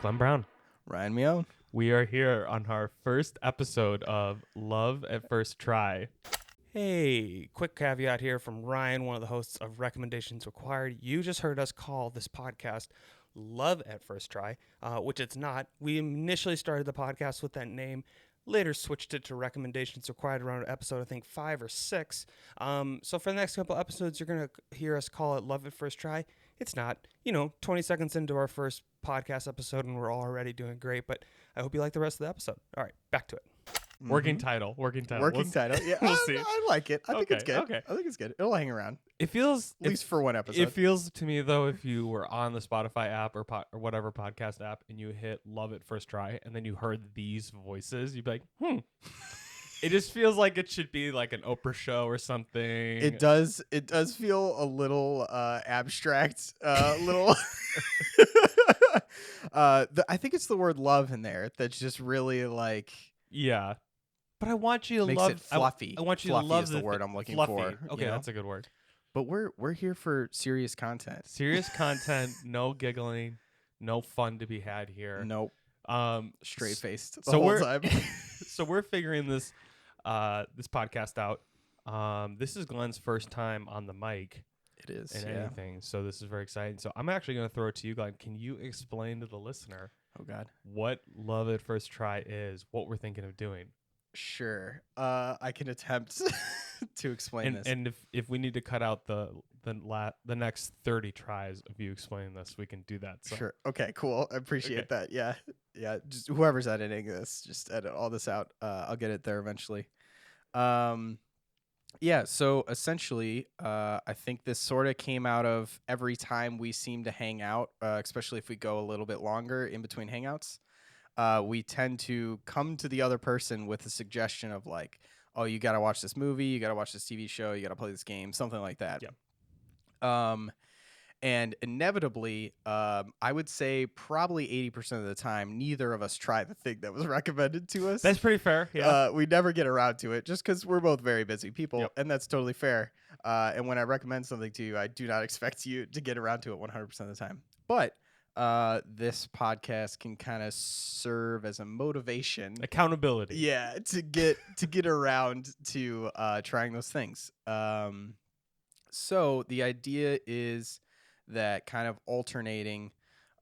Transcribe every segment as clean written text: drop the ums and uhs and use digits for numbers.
Glenn Brown. Ryan Meown. We are here on our first episode of Love at First Try. Hey, quick caveat here from Ryan, one of the hosts of Recommendations Required. You just heard us call this podcast Love at First Try, which it's not. We initially started the podcast with that name, later switched it to Recommendations Required around episode, I think, 5 or 6. So for the next couple episodes, you're going to hear us call it Love at First Try. It's not, 20 seconds into our first podcast episode and we're already doing great, but I hope you like the rest of the episode. All right, back to it. Working title. Working title. Yeah, we'll see. I like it. I think it's good. Okay. I think it's good. It'll hang around. It feels At least for one episode. It feels to me though, if you were on the Spotify app or whatever podcast app and you hit Love at First Try and then you heard these voices, you'd be like, It just feels like it should be like an Oprah show or something. It does feel a little abstract. Little. I think it's the word love in there that's just really like. Yeah, but I want you to makes love it fluffy. I want you fluffy to love is the word I'm looking fluffy. for. Okay, that's a good word. But we're here for serious content. Serious content, no giggling, no fun to be had here. Nope. Straight faced the so whole time. So we're figuring this podcast out. This is Glenn's first time on the mic. It is. And anything. So this is very exciting. So I'm actually going to throw it to you, Glenn. Can you explain to the listener? Oh God. What Love at First Try is? What we're thinking of doing? Sure. I can attempt to explain this. And if we need to cut out the next 30 tries of you explaining this, we can do that. So. Sure. Okay, cool. I appreciate that. Yeah. Just whoever's editing this, just edit all this out. I'll get it there eventually. Yeah, so essentially, I think this sort of came out of every time we seem to hang out, especially if we go a little bit longer in between hangouts. We tend to come to the other person with a suggestion of like, oh, you got to watch this movie, you got to watch this TV show, you got to play this game, something like that. Yeah. And inevitably, I would say probably 80% of the time, neither of us try the thing that was recommended to us. That's pretty fair. Yeah. We never get around to it just because we're both very busy people, Yep. and that's totally fair. And when I recommend something to you, I do not expect you to get around to it 100% of the time. But this podcast can kind of serve as a motivation, accountability. Yeah, to get around to trying those things. So the idea is that kind of alternating,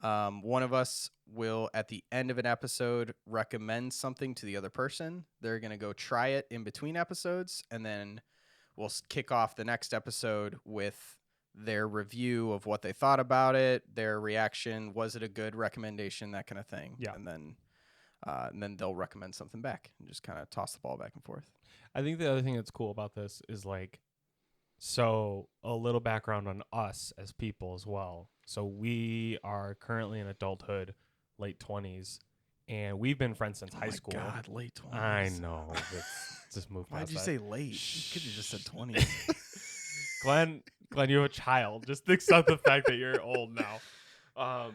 one of us will at the end of an episode recommend something to the other person. They're going to go try it in between episodes, and then we'll kick off the next episode with their review of what they thought about it, their reaction, was it a good recommendation, that kind of thing. Yeah. And then they'll recommend something back and just kind of toss the ball back and forth. I think the other thing that's cool about this is like, so a little background on us as people as well. So we are currently in adulthood, late 20s, and we've been friends since high school. Oh my God, late 20s. I know. Just move past Why'd you that. say late? You could have just said 20s. Glenn, you have a child. Just accept the fact that you're old now.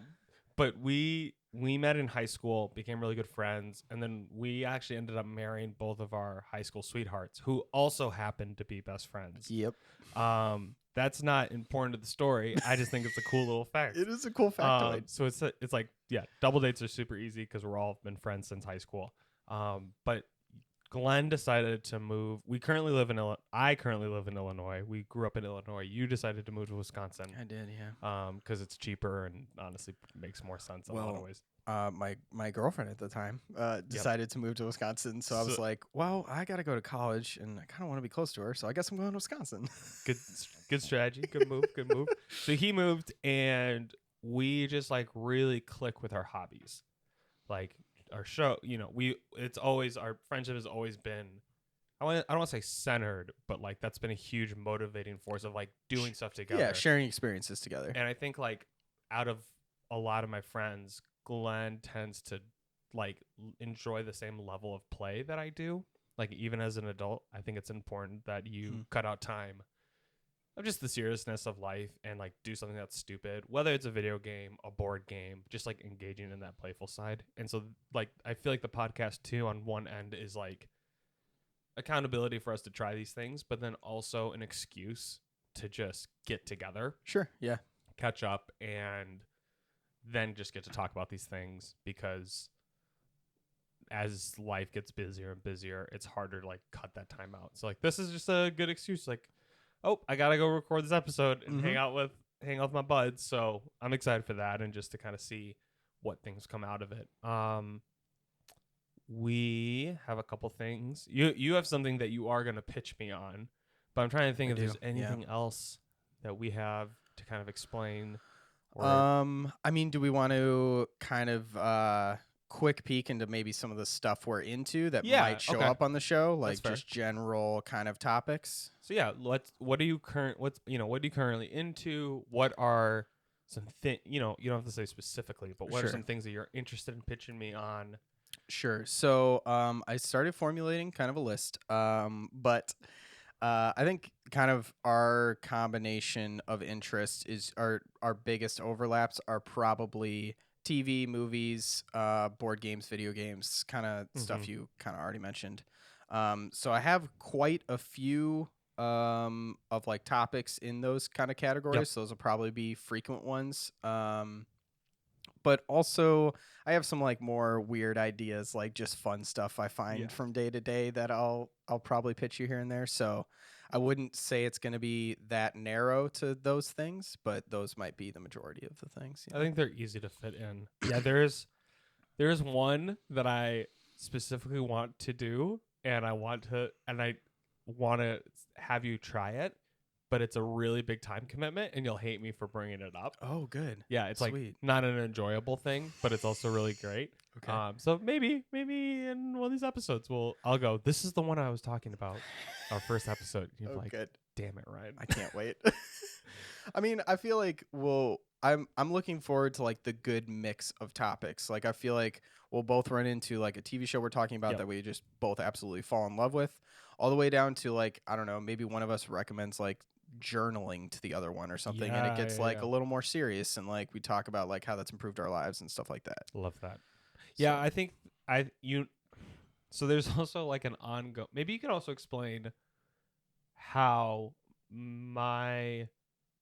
But we met in high school, became really good friends, and then we actually ended up marrying both of our high school sweethearts, who also happened to be best friends. Yep. That's not important to the story. I just think it's a cool little fact. It is a cool factoid. So it's like, yeah, double dates are super easy because we're all been friends since high school. But Glenn decided to move. I currently live in Illinois. We grew up in Illinois. You decided to move to Wisconsin. I did, yeah. Because it's cheaper and honestly makes more sense in a lot of ways. My girlfriend at the time decided to move to Wisconsin, so I was like, well, I got to go to college, and I kind of want to be close to her, so I guess I'm going to Wisconsin. Good strategy. Good move. So he moved, and we just like really click with our hobbies, like our show. It's always, our friendship has always been, I don't want to say centered, but like that's been a huge motivating force of like doing stuff together. Yeah, sharing experiences together. And I think like out of a lot of my friends, Glenn tends to like enjoy the same level of play that I do. Like even as an adult, I think it's important that you cut out time of just the seriousness of life and like do something that's stupid, whether it's a video game, a board game, just like engaging in that playful side. And so like I feel like the podcast too on one end is like accountability for us to try these things, but then also an excuse to just get together. Sure. Yeah. Catch up and then just get to talk about these things because as life gets busier and busier, it's harder to like cut that time out. So like this is just a good excuse. Like, oh, I gotta go record this episode and hang out with my buds. So I'm excited for that and just to kind of see what things come out of it. We have a couple things. You have something that you are gonna pitch me on, but I'm trying to think if there's anything else that we have to kind of explain. Or I mean, do we want to kind of quick peek into maybe some of the stuff we're into that might show up on the show, like just general kind of topics? So yeah, what are you currently into? What are some you don't have to say specifically, but what are some things that you're interested in pitching me on? Sure. So I started formulating kind of a list, but I think kind of our combination of interests is our biggest overlaps are probably TV, movies, board games, video games, kind of stuff you kind of already mentioned. So I have quite a few of like topics in those kind of categories. Yep. So those will probably be frequent ones. But also I have some like more weird ideas, like just fun stuff I find from day to day that I'll probably pitch you here and there. So I wouldn't say it's going to be that narrow to those things, but those might be the majority of the things. I think they're easy to fit in. Yeah, there's one that I specifically want to do, and I want to have you try it, but it's a really big time commitment, and you'll hate me for bringing it up. Oh, good. Yeah, it's Sweet. like not an enjoyable thing, but it's also really great. Okay. So maybe in one of these episodes I'll go, this is the one I was talking about, our first episode. You're like, good. Damn it, Ryan. I can't wait. I mean, I feel like I'm looking forward to like the good mix of topics. Like I feel like we'll both run into like a TV show we're talking about that we just both absolutely fall in love with, all the way down to like, I don't know, maybe one of us recommends like journaling to the other one or something, and it gets a little more serious, and like we talk about like how that's improved our lives and stuff like that. Love that. Yeah, I think so there's also like an ongoing, maybe you could also explain how my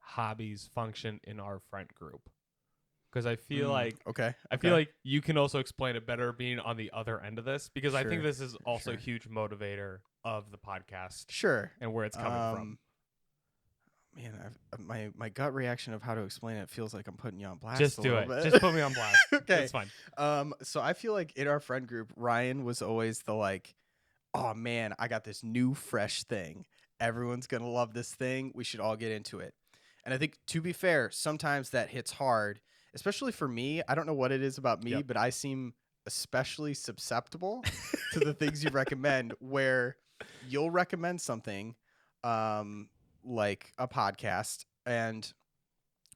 hobbies function in our friend group, because I feel like I feel like you can also explain it better being on the other end of this, because I think this is also a huge motivator of the podcast. And where it's coming from. Man, my gut reaction of how to explain it feels like I'm putting you on blast. Just do it. Just put me on blast. Okay, it's fine. So I feel like in our friend group, Ryan was always the like, oh man, I got this new fresh thing. Everyone's gonna love this thing. We should all get into it. And I think, to be fair, sometimes that hits hard, especially for me. I don't know what it is about me, but I seem especially susceptible to the things you recommend, where you'll recommend something, like a podcast, and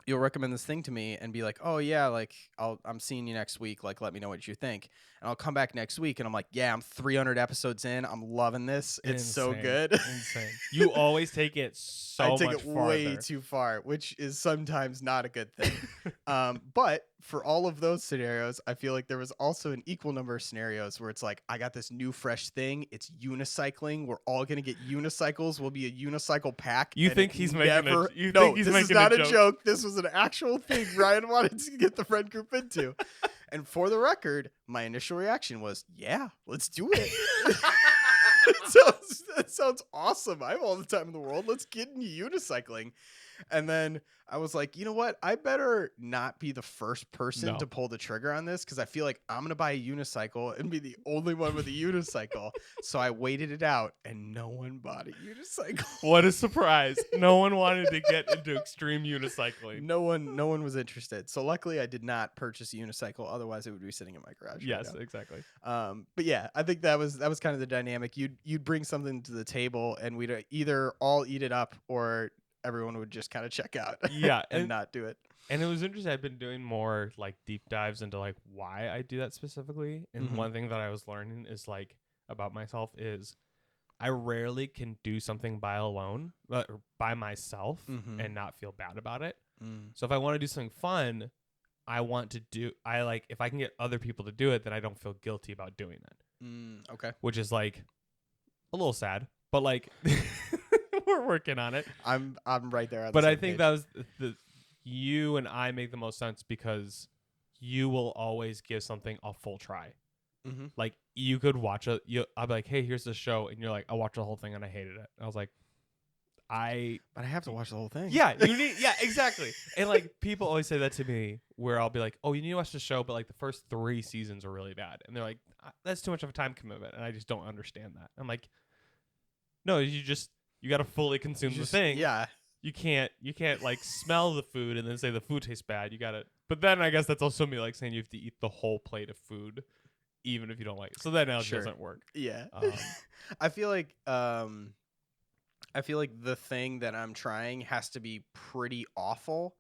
you'll recommend this thing to me and be like, oh yeah, like I'm seeing you next week, like let me know what you think. And I'll come back next week and I'm like, yeah, I'm 300 episodes in, I'm loving this, it's so good. Insane. You always take it I take much it farther. way too far, which is sometimes not a good thing. But for all of those scenarios, I feel like there was also an equal number of scenarios where it's like, I got this new fresh thing, it's unicycling, we're all gonna get unicycles, we'll be a unicycle pack. You think he's making no, this is not a joke. This was an actual thing Ryan wanted to get the friend group into. And for the record, my initial reaction was, yeah, let's do it. That sounds awesome. I have all the time in the world. Let's get into unicycling. And then I was like, you know what? I better not be the first person to pull the trigger on this, because I feel like I'm going to buy a unicycle and be the only one with a unicycle. So I waited it out, and no one bought a unicycle. What a surprise. No one wanted to get into extreme unicycling. No one was interested. So luckily I did not purchase a unicycle. Otherwise it would be sitting in my garage. Yes, right now. Exactly. But yeah, I think that was kind of the dynamic. You'd bring something to the table, and we'd either all eat it up, or everyone would just kind of check out. Yeah. and not do it. And it was interesting. I've been doing more like deep dives into like why I do that specifically. And one thing that I was learning is like about myself is I rarely can do something by myself and not feel bad about it. So if I want to do something fun, if I can get other people to do it, then I don't feel guilty about doing it. Okay. Which is like a little sad, but like we're working on it. I'm right there. But I think that was you and I make the most sense, because you will always give something a full try. Mm-hmm. Like you could watch I'll be like, hey, here's the show, and you're like, I watched the whole thing and I hated it. I was like, But I have to watch the whole thing. yeah, exactly. And like people always say that to me, where I'll be like, oh, you need to watch the show, but like the first 3 seasons are really bad, and they're like, that's too much of a time commitment, and I just don't understand that. I'm like, no, you got to fully consume the thing. Yeah. You can't like smell the food and then say the food tastes bad. You gotta, but then I guess that's also me like saying you have to eat the whole plate of food, even if you don't like it. So that analogy doesn't work. Yeah. I feel like the thing that I'm trying has to be pretty awful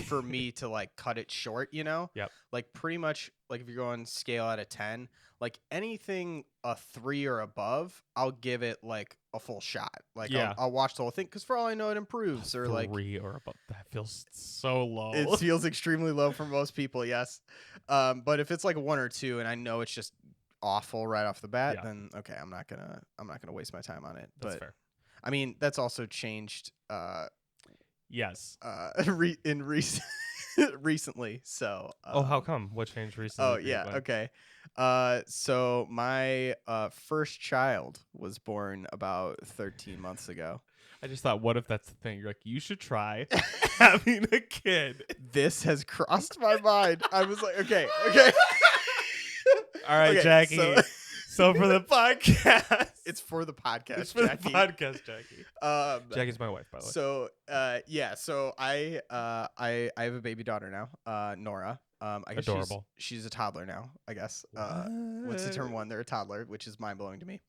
for me to like cut it short, you know? Yep. Like pretty much like if you're going scale out of 10, like anything a 3 or above, I'll give it like a full shot. Like I'll watch the whole thing because for all I know it improves or 3 like 3 or above. That feels so low. it feels extremely low for most people, yes. But if it's like a 1 or 2 and I know it's just awful right off the bat, then okay, I'm not gonna waste my time on it. That's but fair. I mean, that's also changed. Yes. Recently. So. How come? What changed recently? Oh yeah. Okay. So my first child was born about 13 months ago. I just thought, what if that's the thing? You're like, you should try having a kid. This has crossed my mind. I was like, okay. All right, okay, Jackie. So for the podcast, it's for the podcast. It's for Jackie. the podcast, Jackie. Jackie's my wife, by the way. So, So I have a baby daughter now, Nora. I guess adorable. She's a toddler now. I guess. What's the term 1? They're a toddler, which is mind blowing to me.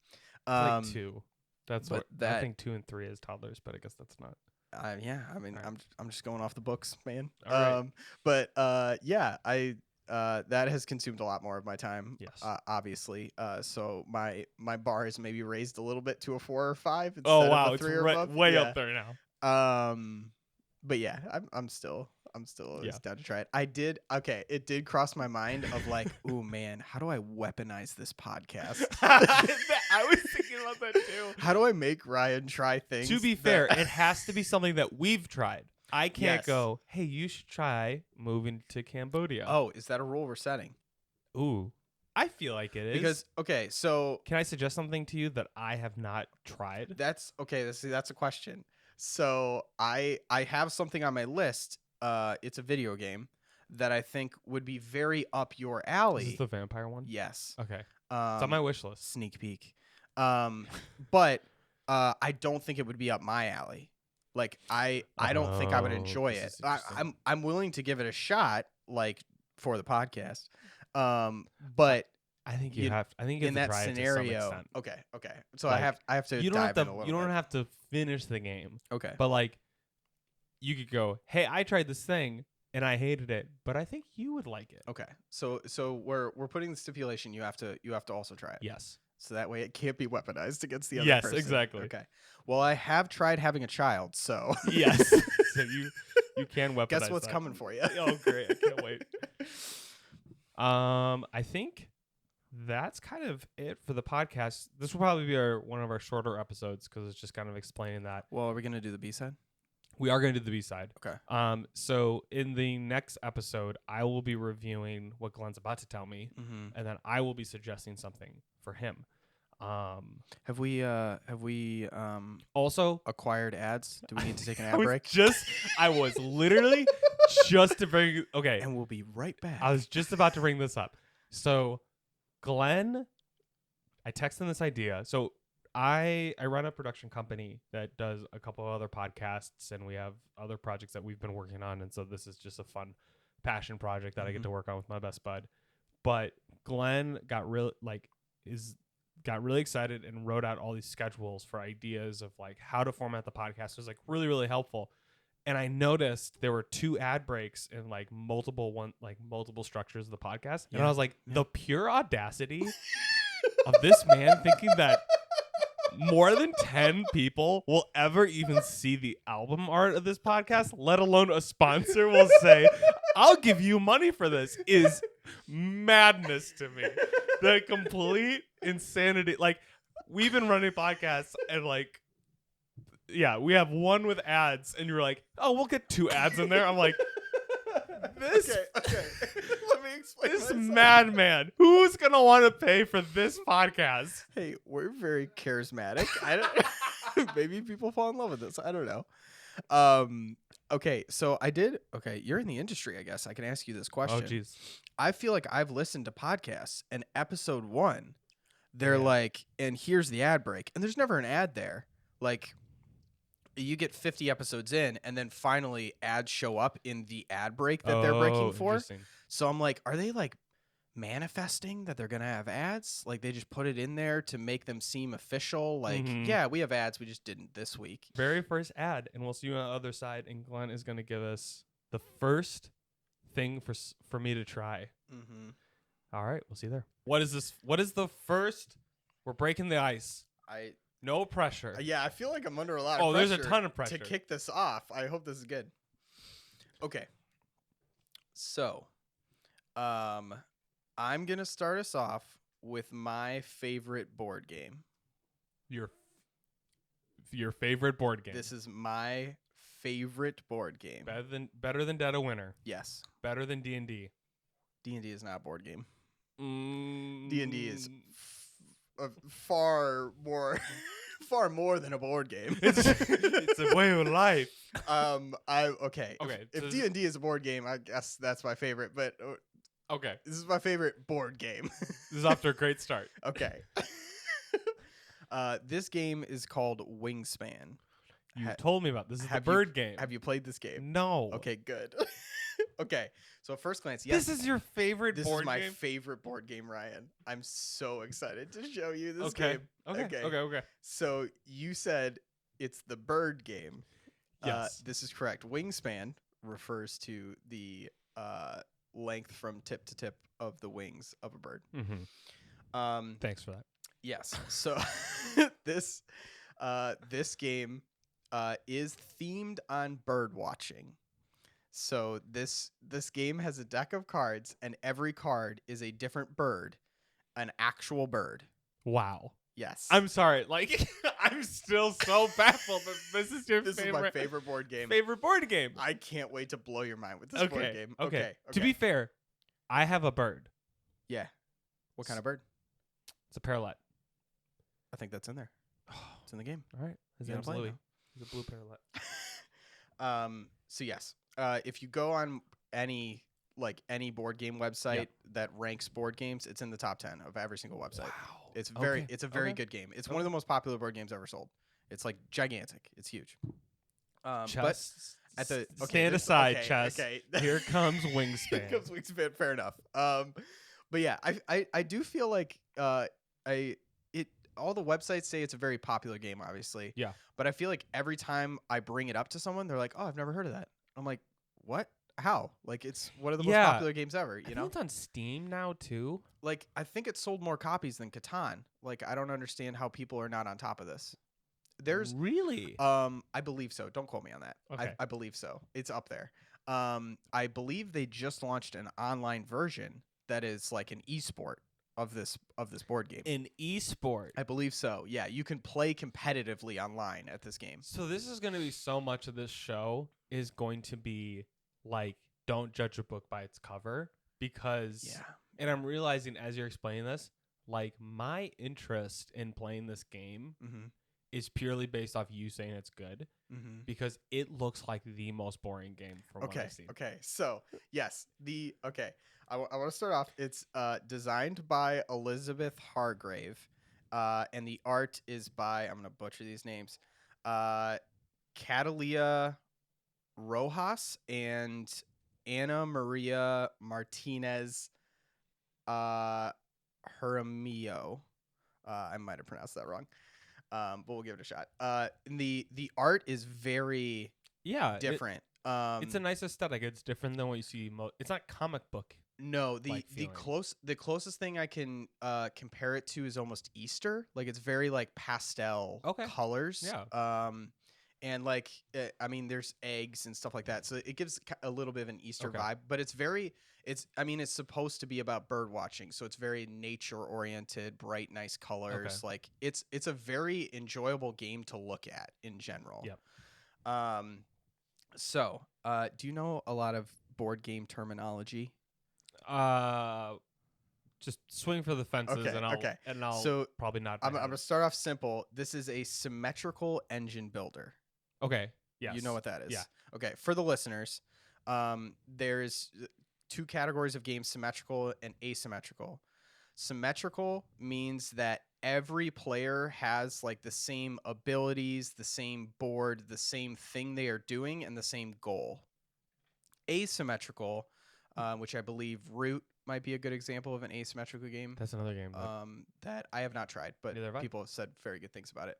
Like 2. That's what I think. 2 and 3 is toddlers, but I guess that's not. Yeah. I mean, right. I'm just going off the books, man. All right. But yeah, that has consumed a lot more of my time. Yes. Obviously. So my bar is maybe raised a little bit to a 4 or 5 instead of a 3 it's or above. Way up there now. But yeah, I'm still always down to try it. It did cross my mind of like, oh man, how do I weaponize this podcast? I was thinking about that too. How do I make Ryan try things? To be fair, it has to be something that we've tried. I can't go, hey, you should try moving to Cambodia. Oh, is that a rule we're setting? Ooh, I feel like it is. Because, okay, so... Can I suggest something to you that I have not tried? That's a question. So I have something on my list. It's a video game that I think would be very up your alley. Is this the vampire one? Yes. Okay. It's on my wish list. Sneak peek. But I don't think it would be up my alley. Like I don't think I would enjoy it. I'm willing to give it a shot, like for the podcast. But I think you have. I think in that try scenario. It to some extent. Okay. So like, I have to. You don't have to. You don't have to finish the game. Okay. But like, you could go, hey, I tried this thing and I hated it, but I think you would like it. Okay. So we're putting the stipulation. You have to also try it. Yes. So that way it can't be weaponized against the other person. Yes, exactly. Okay. Well, I have tried having a child, so yes. So you can weaponize. Guess what's that. coming for you? Oh, great! I can't wait. I think that's kind of it for the podcast. This will probably be one of our shorter episodes because it's just kind of explaining that. Well, are we gonna do the B-side? We are going to do the B-side. Okay. So in the next episode, I will be reviewing what Glenn's about to tell me, and then I will be suggesting something for him. Have we also acquired ads? Do we need to take an ad break? I was literally just to bring. Okay. And we'll be right back. I was just about to bring this up. So, Glenn, I texted him this idea. So, I run a production company that does a couple of other podcasts, and we have other projects that we've been working on. And so this is just a fun passion project that I get to work on with my best bud. But Glenn got really excited and wrote out all these schedules for ideas of like how to format the podcast. It was like really, really helpful. And I noticed there were 2 ad breaks in like multiple structures of the podcast. And I was like, the pure audacity of this man thinking that more than 10 people will ever even see the album art of this podcast, let alone a sponsor will say, I'll give you money for this, is madness to me. The complete insanity. Like, we've been running podcasts and like, yeah, we have one with ads and you're like, oh, we'll get 2 ads in there. I'm like, this. Okay. explain This myself. madman. Who's gonna want to pay for this podcast? Hey, we're very charismatic. I don't. Maybe people fall in love with this. I don't know. Okay, so I did. Okay, you're in the industry, I guess. I can ask you this question. Oh, jeez. I feel like I've listened to podcasts, and episode 1, they're Yeah. like, and here's the ad break, and there's never an ad there. Like, you get 50 episodes in, and then finally ads show up in the ad break that they're breaking for. Interesting. So I'm like, are they like manifesting that they're gonna have ads? Like they just put it in there to make them seem official. Like, Mhm. yeah, we have ads, we just didn't this week. Very first ad, and we'll see you on the other side. And Glenn is gonna give us the first thing for me to try. Mm-hmm. All right, we'll see you there. What is this? What is the first? We're breaking the ice. No pressure. Yeah, I feel like I'm under a lot of Oh, pressure. there's a ton of pressure. To kick this off. I hope this is good. Okay. So, I'm going to start us off with my favorite board game. Your favorite board game. This is my favorite board game. Better than Dead of Winter. Yes. Better than D&D. D&D is not a board game. Mm. D&D is far more than a board game. It's a way of life. Okay. Okay, If so D&D is a board game, I guess that's my favorite, but Okay. this is my favorite board game. This is off to a great start. Okay. This game is called Wingspan. You told me about this. Is the have bird game. Have you played this game? No. Okay, good. Okay, so at first glance, yes. This is your favorite This board is my game? favorite board game, Ryan. I'm so excited to show you this Okay. game. Okay. So you said it's the bird game. Yes. This is correct. Wingspan refers to the length from tip to tip of the wings of a bird. Mm-hmm. Thanks for that. Yes. So this game is themed on bird watching. So this game has a deck of cards, and every card is a different bird, an actual bird. Wow. Yes. I'm sorry. Like, I'm still so baffled that this is your This is my favorite board game. favorite board game. I can't wait to blow your mind with this board game. Okay. To be fair, I have a bird. Yeah. What kind of bird? It's a parrot. I think that's in there. It's in the game. All right. His You gotta name's play it Louis. now. He's a blue parrot. So yes, if you go on any board game website that ranks board games, it's in the top 10 of every single website. Wow. It's a very Okay. good game. It's one of the most popular board games ever sold. It's like gigantic. It's huge. Chess. At the Stand aside, okay, Chess. Okay. Here comes Wingspan. Here comes Wingspan. Fair enough. But yeah, I do feel like all the websites say it's a very popular game, obviously. Yeah. But I feel like every time I bring it up to someone, they're like, "Oh, I've never heard of that." I'm like, "What? How?" Like, it's one of the most Yeah. popular games ever. I You think know, it's on Steam now too. like I think it sold more copies than Catan. Like, I don't understand how people are not on top of this. There's really. I believe so. Don't quote me on that. Okay. I believe so. It's up there. I believe they just launched an online version that is like an esport of this board game. An esport. I believe so. Yeah, you can play competitively online at this game. So this is going to be so much of this show is going to be like, don't judge a book by its cover, because Yeah. and I'm realizing as you're explaining this, like my interest in playing this game Mm-hmm. is purely based off you saying it's good, Mm-hmm. because it looks like the most boring game from what I've seen. Okay. So yes, I want to start off. It's designed by Elizabeth Hargrave, and the art is by, I'm gonna butcher these names, Catalia Rojas and Ana Maria Martinez Jaramillo. I might have pronounced that wrong, but we'll give it a shot. And the art is very Yeah, different. it's a nice aesthetic. It's different than what you see. It's not comic book. No, like feeling. the closest thing I can compare it to is almost Easter. Like, it's very like pastel colors. Yeah. And like I mean, there's eggs and stuff like that, so it gives a little bit of an Easter Okay. vibe. But it's supposed to be about bird watching, so it's very nature oriented, bright, nice colors. Okay. Like it's a very enjoyable game to look at in general. Yep. So do you know a lot of board game terminology? Just swing for the fences, Okay, and I'll okay. and I'll So probably nod I'm my gonna head. start off simple. This is a symmetrical engine builder. Okay. Yes. You know what that is? Yeah. Okay. For the listeners, there's two categories of games: symmetrical and asymmetrical. Symmetrical means that every player has like the same abilities, the same board, the same thing they are doing, and the same goal. Asymmetrical, which I believe Root might be a good example of an asymmetrical game. That's another game. That I have not tried, but Neither have I. people have said very good things about it.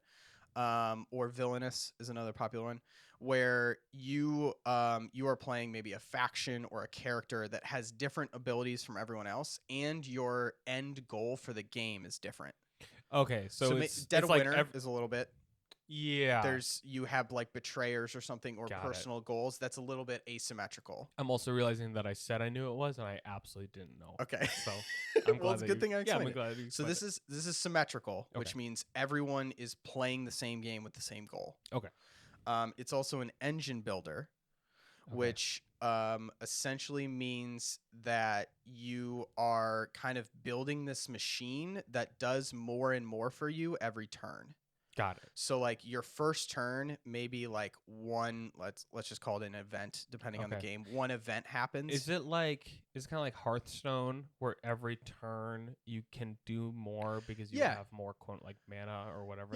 Or Villainous is another popular one, where you are playing maybe a faction or a character that has different abilities from everyone else, and your end goal for the game is different. Okay, so Dead of like Winter is a little bit. Yeah. You have like betrayers or something, or Got it. personal goals. That's a little bit asymmetrical. I'm also realizing that I said I knew it was, and I absolutely didn't know. Okay. So I'm well, glad it's a that good you- thing I Yeah, explained I'm it. glad you So explained this is symmetrical, Okay. which means everyone is playing the same game with the same goal. Okay. It's also an engine builder, Okay. which essentially means that you are kind of building this machine that does more and more for you every turn. Got it. So like your first turn, maybe like one, let's just call it an event, depending on the Okay. game. One event happens. Is it kind of like Hearthstone, where every turn you can do more because you Yeah. have more quote like mana or whatever?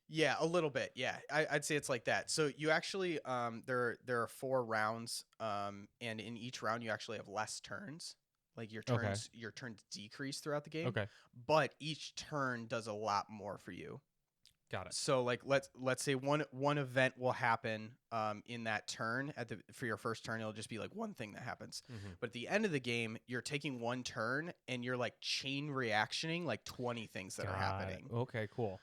Yeah, a little bit. Yeah, I'd say it's like that. So you actually, there are 4 rounds, and in each round you actually have less turns. Like your Okay. turns decrease throughout the game. Okay. But each turn does a lot more for you. Got it. So like let's say one event will happen in that turn for your first turn. It'll just be like one thing that happens. Mm-hmm. But at the end of the game, you're taking one turn and you're like chain reactioning like 20 things that are happening. Okay, cool.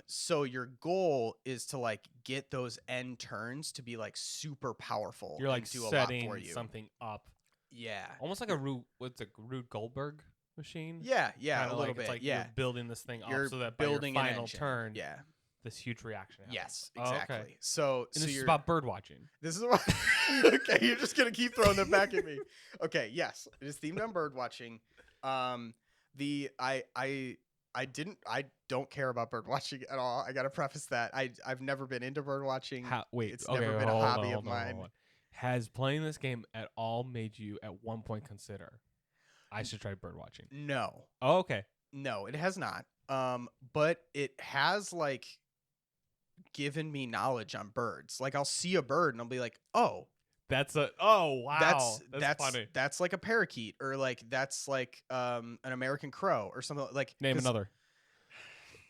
So your goal is to like get those end turns to be like super powerful. You're like and do a lot for setting you. something up, Yeah. almost like a Rube Goldberg machine. Yeah, Kinda a little bit. It's like yeah. you're building this thing You're up so that by building your an final engine. turn, Yeah. this huge reaction happens. Yes, Oh, exactly. okay. So And this is you're about bird watching. This is what. Okay, you're just gonna keep throwing them back at me. Okay, yes, it is themed on bird watching. I don't care about bird watching at all. I gotta preface that. I've never been into bird watching. It's never been a hobby of mine. Has playing this game at all made you at one point consider I should try bird watching? No, Oh, okay. no, it has not. But it has like given me knowledge on birds. Like I'll see a bird and I'll be like, oh. Wow. That's funny. That's like a parakeet, or like that's like an American crow or something like. Name another.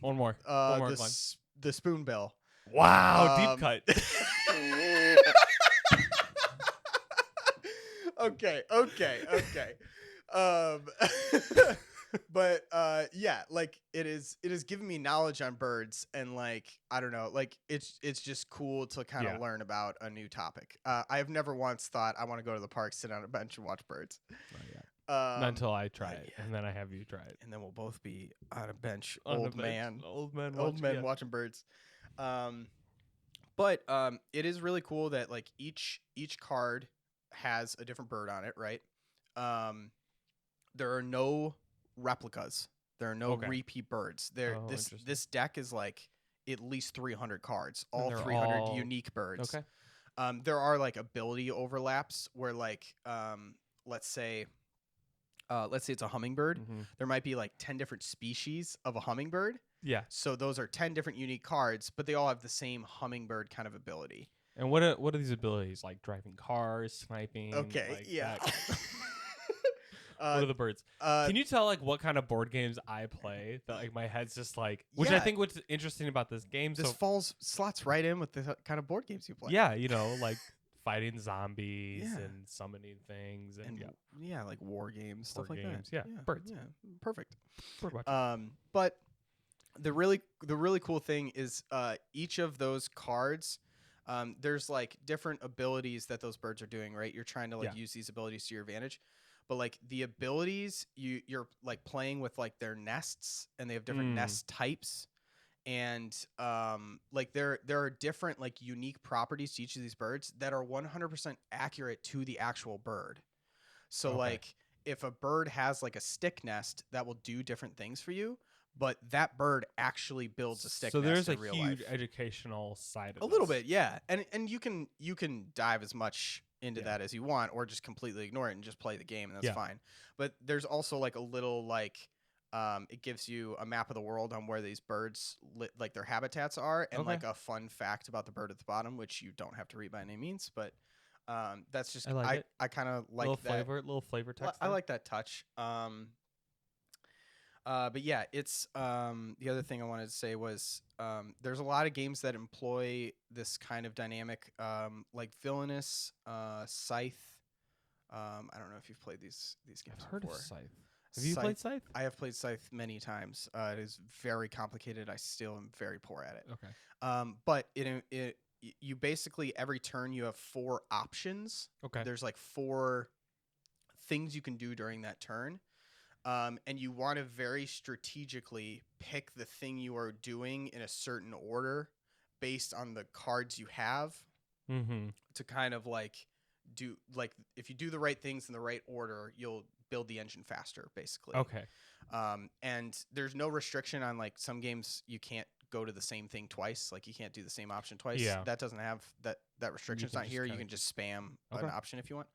One more. The spoonbill. Wow, deep cut. Okay. But yeah, like it is giving me knowledge on birds, and like I don't know, like it's just cool to kind of learn about a new topic. I have never once thought I want to go to the park, sit on a bench, and watch birds. Not yet. Not until I try it, yet. and then I have you try it, and then we'll both be on a bench, On a old bench. man watching, watching birds. But it is really cool that like each card has a different bird on it, right? There are no replicas. There are no repeat birds. This deck is like at least 300 cards, all 300 unique birds. Okay. There are like ability overlaps where like let's say it's a hummingbird. Mm-hmm. There might be like 10 different species of a hummingbird. Yeah. So those are 10 different unique cards, but they all have the same hummingbird kind of ability. And what are these abilities? Like driving cars, sniping? Okay, like yeah. What are the birds? Can you tell like what kind of board games I play? That like my head's just like, which I think what's interesting about this game. This slots right in with the kind of board games you play. Yeah, like fighting zombies and summoning things and like war games, stuff like that. Yeah, birds. Yeah, perfect. Bird watching. But the really cool thing is each of those cards, there's like different abilities that those birds are doing, right? You're trying to like use these abilities to your advantage. But like the abilities, you're like playing with like their nests, and they have different nest types, and like there are different like unique properties to each of these birds that are 100% accurate to the actual bird. So like if a bird has like a stick nest, that will do different things for you. But that bird actually builds a stick So nest there's in a real huge life. educational side of A little this. bit, yeah. And you can dive as much into Yeah. that as you want, or just completely ignore it and just play the game, and that's Yeah. fine. But there's also like a little like it gives you a map of the world on where these birds like their habitats are, and Okay. like a fun fact about the bird at the bottom, which you don't have to read by any means, but that's just I like it. I kind of like Little that. flavor text. I there. like that touch. But yeah, it's the other thing I wanted to say was there's a lot of games that employ this kind of dynamic, like Villainous, Scythe. I don't know if you've played these games I've heard before. of Scythe. Have you played Scythe? I have played Scythe many times. It is very complicated. I still am very poor at it. Okay. But you basically every turn you have 4 options. Okay. There's like 4 things you can do during that turn. And you want to very strategically pick the thing you are doing in a certain order based on the cards you have Mm-hmm. to kind of like do like if you do the right things in the right order, you'll build the engine faster, basically. Okay. And there's no restriction on like some games you can't go to the same thing twice. Like you can't do the same option twice. Yeah. That doesn't have that restriction. It's can not just here. You kinda can just spam Okay. an option if you want.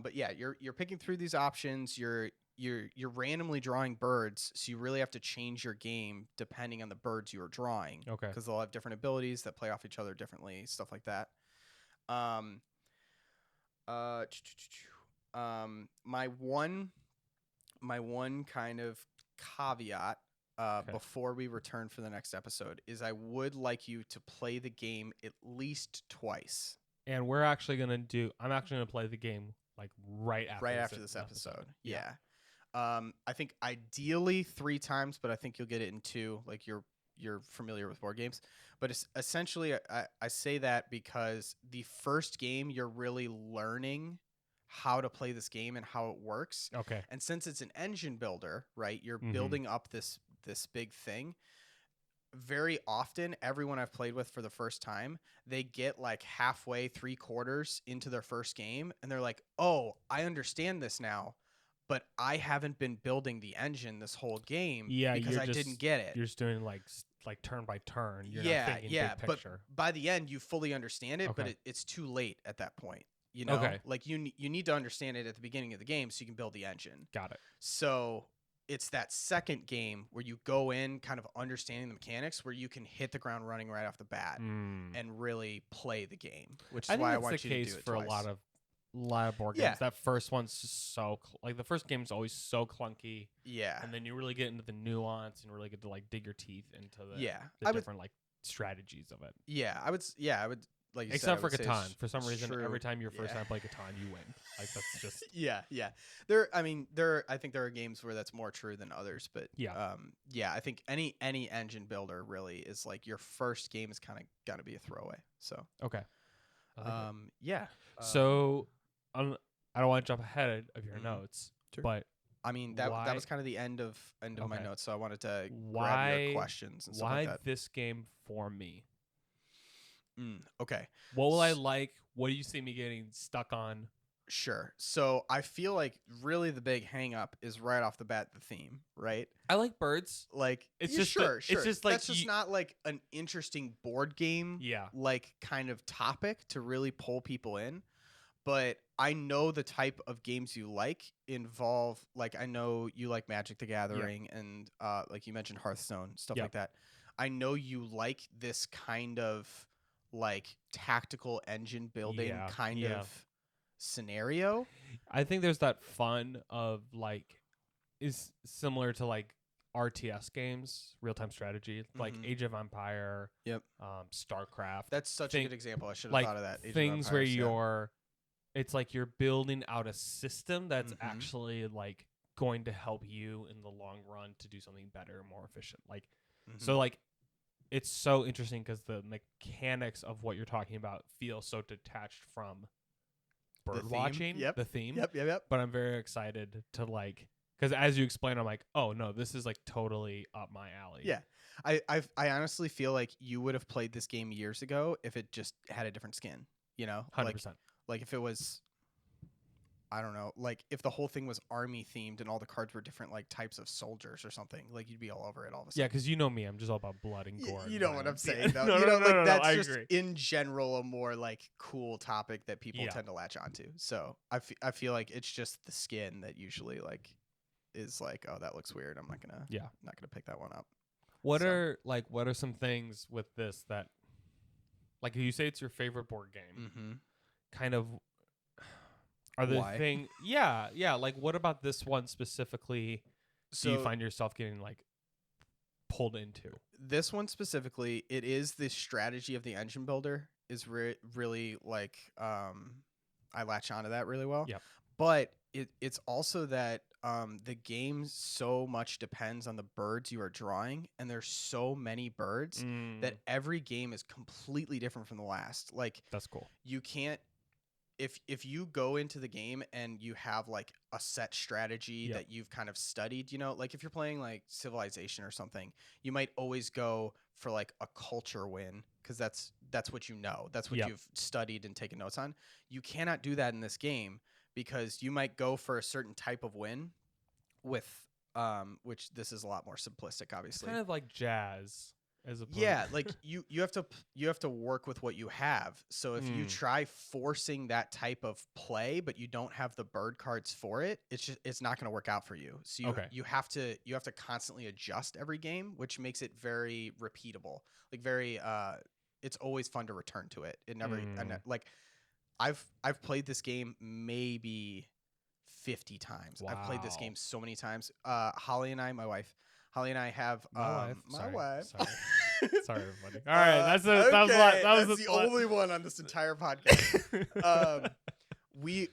But yeah, you're picking through these options. You're randomly drawing birds, so you really have to change your game depending on the birds you are drawing. Okay. Because they'll have different abilities that play off each other differently, stuff like that. My one kind of caveat Okay. before we return for the next episode is I would like you to play the game at least twice. And I'm actually gonna play the game like right after this episode. Yeah. I think ideally 3 times, but I think you'll get it in 2. Like you're familiar with board games, but it's essentially I say that because the first game you're really learning how to play this game and how it works. Okay. And since it's an engine builder, right? You're Mhm. building up this big thing. Very often, everyone I've played with for the first time, they get like halfway, 3/4 into their first game, and they're like, "Oh, I understand this now, but I haven't been building the engine this whole game because I didn't get it." You're just doing like turn by turn. You're Yeah, not thinking yeah, big but picture. by the end, you fully understand it, but Okay. it's too late at that point. You know, Okay. like you need to understand it at the beginning of the game so you can build the engine. Got it. So it's that second game where you go in kind of understanding the mechanics where you can hit the ground running right off the bat and really play the game, which is I think why I that's want the you to case do it for twice. a lot of board Yeah. games. That first one's just so like the first game's always so clunky, Yeah. and then you really get into the nuance and really get to like dig your teeth into the Yeah. the different like strategies of it. I would like you said, Except I for would say Catan, it's- for some it's reason, true. every time you're first Yeah. time play Catan, you win. Like that's just Yeah. I think there are games where that's more true than others, but Yeah. I think any engine builder really is like your first game is kind of got to be a throwaway. So, okay. I like it. yeah. So I don't want to jump ahead of your Mhm. notes, Sure. but I mean that why- was kind of the end of my Okay. notes, so I wanted to grab why your questions and stuff why like that. this game for me? Okay. What will I like? What do you see me getting stuck on? Sure. So I feel like really the big hang up is right off the bat the theme, right? I like birds. Like It's yeah, just the- sure, it's sure. just like that's just you- not like an interesting board game Yeah. like kind of topic to really pull people in. But I know the type of games you like involve like I know you like Magic the Gathering and like you mentioned Hearthstone, stuff Yep. like that. I know you like this kind of like tactical engine building Yeah, kind yeah. of scenario. I think there's that fun of like is similar to like RTS games, real time strategy, like Mhm. Age of Empire, Yep. StarCraft. That's such Think- a good example. I should have like thought of that. Age of things where Empires, yeah. you're it's like you're building out a system that's Mhm. actually like going to help you in the long run to do something better, more efficient. Like Mhm. so like it's so interesting because the mechanics of what you're talking about feel so detached from The bird theme, watching, yep. the theme. Yep. But I'm very excited to like because as you explain, I'm like, oh no, this is like totally up my alley. Yeah. I honestly feel like you would have played this game years ago if it just had a different skin, you know? 100%. Like if it was I don't know, like if the whole thing was army themed and all the cards were different like types of soldiers or something, like you'd be all over it all of a sudden. Yeah, because you know me, I'm just all about blood and gore. You and know what I'm violence. Yeah. saying, though. No, You no, know, like no, that's I just agree. in general a more like cool topic that people Yeah. tend to latch onto. So I feel like it's just the skin that usually like is like, oh, that looks weird. I'm not gonna pick that one up. What So- are some things with this that, like, you say it's your favorite board game? Mm-hmm. Kind of, are there Why? thing? Yeah. Like, what about this one specifically? So Do you find yourself getting like pulled into? this one specifically, it is the strategy of the engine builder is really like I latch onto that really well. Yep. But it's also that the game so much depends on the birds you are drawing, and there's so many birds that every game is completely different from the last. Like That's cool. you can't if you go into the game and you have like a set strategy Yep. that you've kind of studied, you know, like if you're playing like Civilization or something, you might always go for like a culture win because that's what you know. That's what Yep. you've studied and taken notes on. You cannot do that in this game because you might go for a certain type of win with which this is a lot more simplistic, It's obviously. kind of like jazz as opposed. Yeah, like you have to work with what you have. So if you try forcing that type of play, but you don't have the bird cards for it, it's not going to work out for you. So you have to constantly adjust every game, which makes it very repeatable. Like very it's always fun to return to it. It never like I've played this game maybe 50 times. I've played this Wow. game so many times. Holly and I, my wife, Holly and I have My my wife. wife. Sorry, everybody. All right, that's a, that was a lot. That was that's a the lot. only one on this entire podcast. We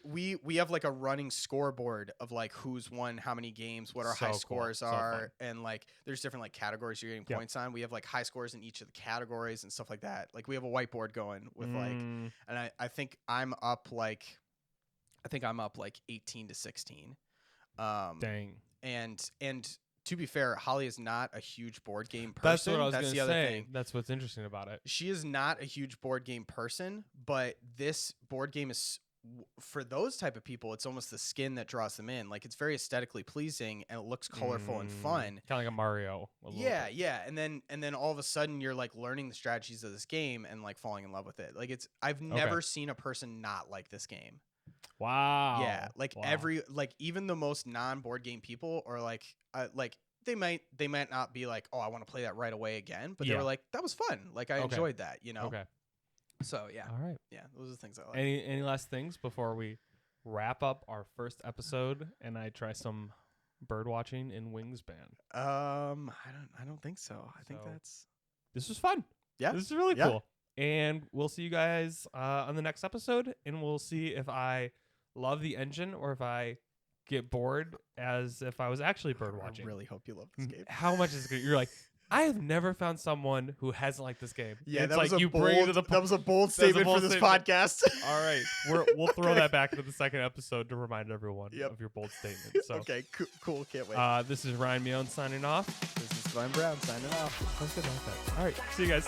have like a running scoreboard of like who's won how many games, what our So high cool. scores So are, fun. and like there's different like categories you're getting Yep. points on. We have like high scores in each of the categories and stuff like that. Like we have a whiteboard going with like, and I think I'm up like 18-16. Dang. And to be fair, Holly is not a huge board game person. That's what I was That's gonna the other say. thing. That's what's interesting about it. She is not a huge board game person, but this board game is for those type of people. It's almost the skin that draws them in. Like it's very aesthetically pleasing and it looks colorful and fun. Kind of like a Mario. A little Yeah, bit. yeah, and then all of a sudden you're like learning the strategies of this game and like falling in love with it. Like I've never seen a person not like this game. Wow. Yeah, like Wow. even the most non-board game people are like they might not be like, oh, I want to play that right away again, but they Yeah. were like, that was fun. Like I enjoyed that, you know. Okay. So yeah, All right. yeah, those are the things I like. Any last things before we wrap up our first episode and I try some bird watching in Wingspan? I don't think so. I think So- that's This was fun. Yeah. This is really Yeah. cool. And we'll see you guys on the next episode, and we'll see if I love the engine or if I get bored as if I was actually bird watching. I really hope you love this game. How much is it good? You're like, I have never found someone who hasn't liked this game. Yeah, it's that like was a you bold, bring it to the that was a bold a statement bold for this statement. podcast. All right, we'll throw Okay. that back into the second episode to remind everyone Yep. of your bold statement. So, Okay, cool. Can't wait. this is Ryan Meon signing off. This is Glenn Brown signing off. Sounds good like that. All right, see you guys.